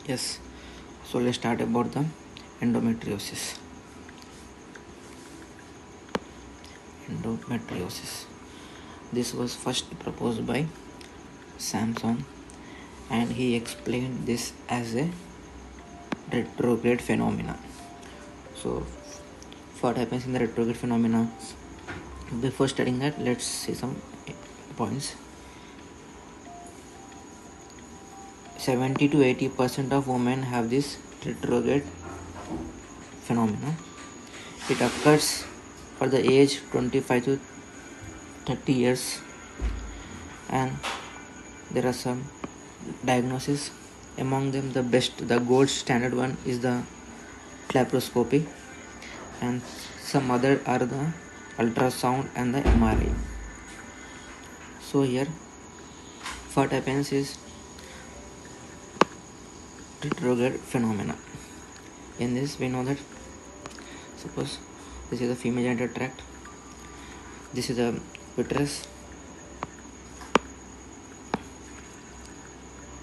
Yes, so let's start about the endometriosis. Endometriosis. This was first proposed by Samson, and he explained this as a retrograde phenomena. So, what happens in the retrograde phenomena? Before studying that, let's see some points. 70 to 80% of women have this retrograde phenomena. It occurs for the age 25 to 30 years, and there are some diagnoses. Among them, the gold standard one is the laparoscopy, and some other are the ultrasound and the MRI. So here, what happens is retrograde phenomena. In this, we know that suppose this is the female genital tract, this is the uterus.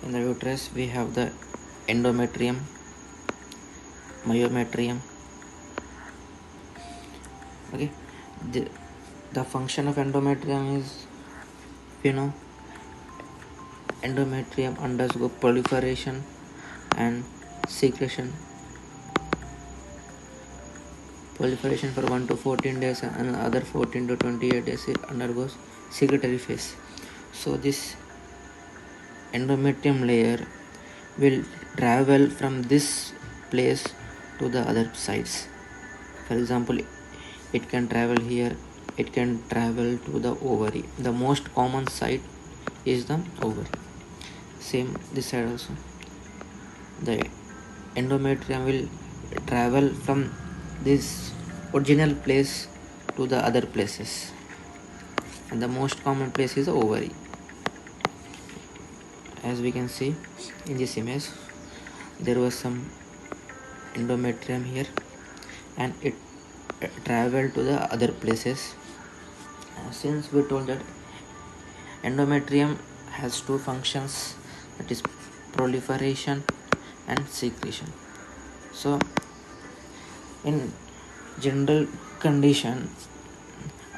In the uterus, we have the endometrium, myometrium. Okay, the function of endometrium is, endometrium undergo proliferation and secretion. Proliferation for 1 to 14 days, and another 14 to 28 days it undergoes secretory phase. So this endometrium layer will travel from this place to the other sides. For example, it can travel here, it can travel to the ovary. The most common site is the ovary. Same this side also. The endometrium will travel from this original place to the other places, and the most common place is the ovary. As we can see in this image, there was some endometrium here, and it traveled to the other places. Since we told that endometrium has two functions, that is proliferation and secretion. So in general condition,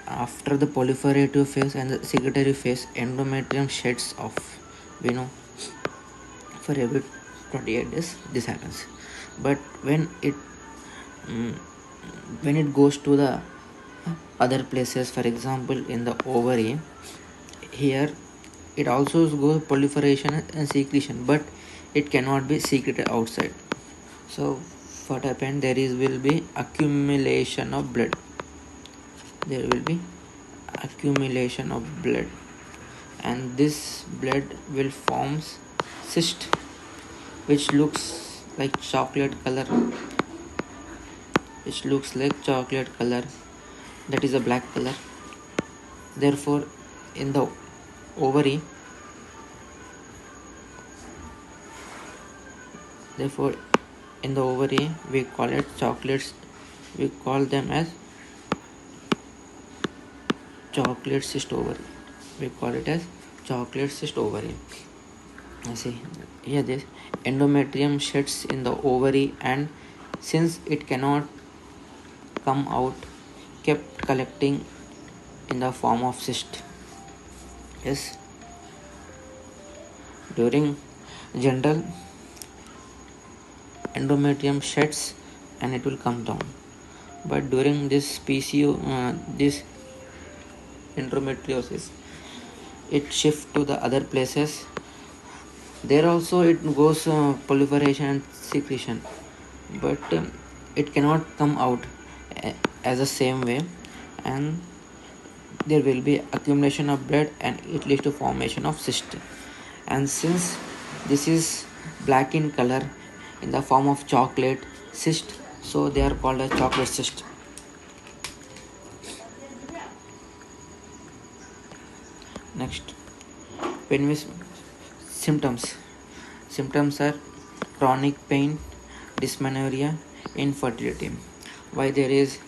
after the proliferative phase and the secretory phase, endometrium sheds off. We know for every 28 days this happens. But when it goes to the other places, for example in the ovary, here it also goes proliferation and secretion, but it cannot be secreted outside. So what happened, will be accumulation of blood. There will be accumulation of blood, and this blood will form cyst, which looks like chocolate color. That is a black color. Therefore, in the ovary, we call it chocolates. We call them as chocolate cyst ovary. See here, this endometrium sheds in the ovary, and since it cannot come out, kept collecting in the form of cyst. Yes, during general, endometrium sheds and it will come down, but during this this endometriosis, it shifts to the other places. There also it goes proliferation and secretion, but it cannot come out as the same way, and there will be accumulation of blood, and it leads to formation of cyst. And since this is black in color in the form of chocolate cyst, so they are called as chocolate cyst. Next, when we symptoms are chronic pain, dysmenorrhea, infertility. Why there is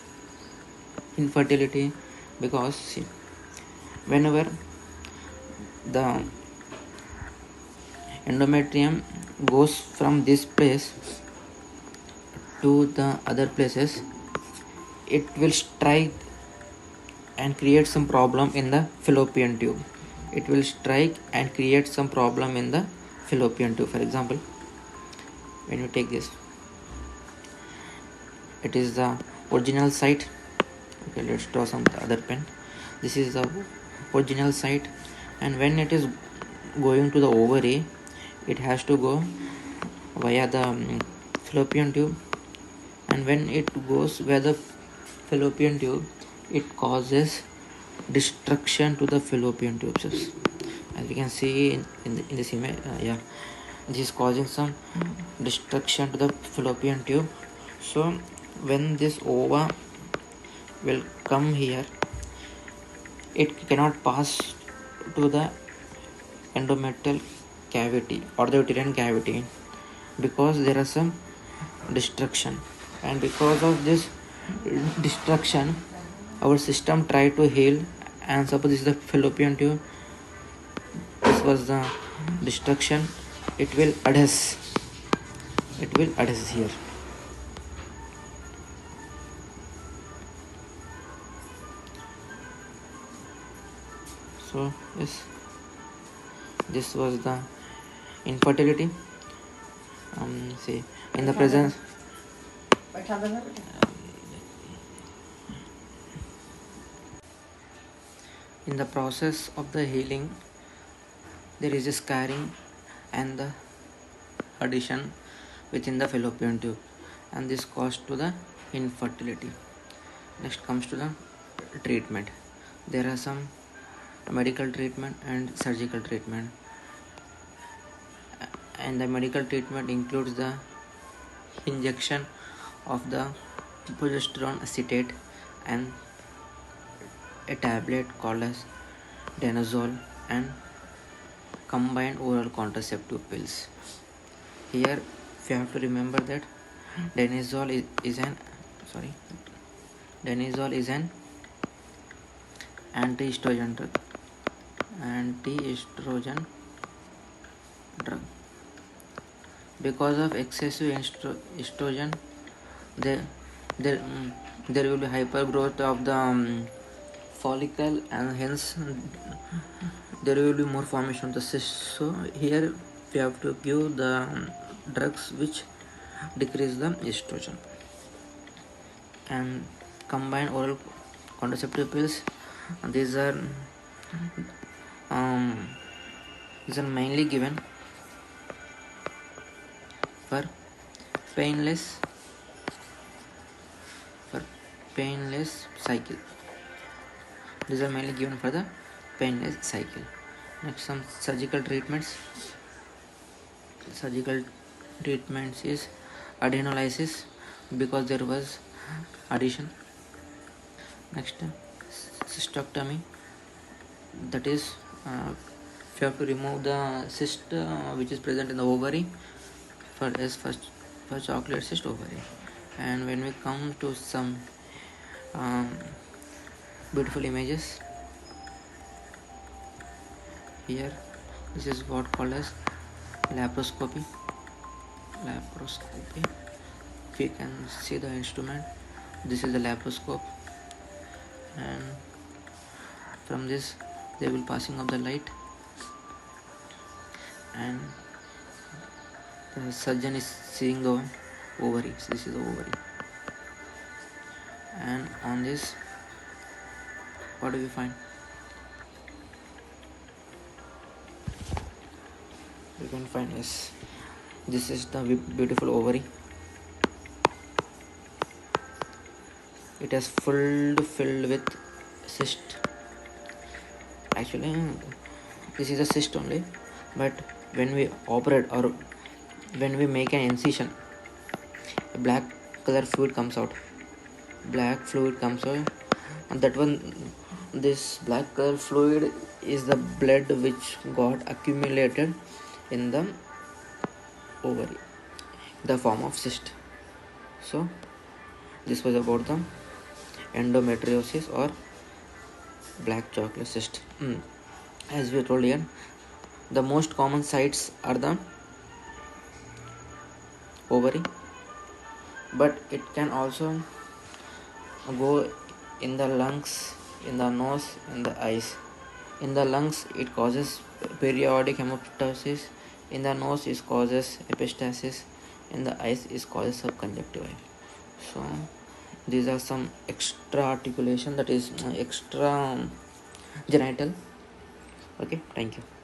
infertility? Because see, whenever the endometrium goes from this place to the other places, it will strike and create some problem in the fallopian tube. It will strike and create some problem in the fallopian tube. For example, when you take this, it is the original site. Okay, let's draw some other pen. This is the original site, and when it is going to the ovary, it has to go via the fallopian tube, and when it goes via the fallopian tube, it causes destruction to the fallopian tubes. As we can see in this image, this is causing some destruction to the fallopian tube. So when this ova will come here, it cannot pass to the endometrial cavity or the uterine cavity because there are some destruction, and because of this destruction our system try to heal. And suppose this is the fallopian tube, this was the destruction, it will adhere here. So yes, this was the infertility. See, in the presence in the process of the healing, there is a scarring and the addition within the fallopian tube, and this caused to the infertility. Next comes to the treatment. There are some medical treatment and surgical treatment, and the medical treatment includes the injection of the progesterone acetate and a tablet called as danazol and combined oral contraceptive pills. Here we have to remember that danazol is an anti-estrogen drug. Because of excessive estrogen, there will be hypergrowth of the follicle, and hence there will be more formation of the cyst. So here we have to give the drugs which decrease the estrogen. And combined oral contraceptive pills, these are mainly given for painless cycle. These are mainly given for the painless cycle. Next, some surgical treatments. Surgical treatments is adenolysis because there was addition. Next, cystectomy, that is you have to remove the cyst which is present in the ovary for chocolate cyst ovary. And when we come to some beautiful images here, this is what called as laparoscopy. We can see the instrument. This is the laparoscope, and from this they will passing of the light, and the surgeon is seeing the ovary. This is the ovary, and on this what do we find? We can find, yes, this is the beautiful ovary. It has filled with cyst. Actually this is a cyst only, but when we operate or when we make an incision, a black color fluid comes out. And that one, this black color fluid is the blood which got accumulated in the ovary, the form of cyst. So this was about the endometriosis or black chocolate cyst. As we told here, the most common sites are the ovary, but it can also go in the lungs, in the nose, in the eyes. In the lungs, it causes periodic hemoptysis. In the nose, it causes epistaxis. In the eyes, it causes subconjunctival. So, these are some extra articulation, that is extra genital. Okay, thank you.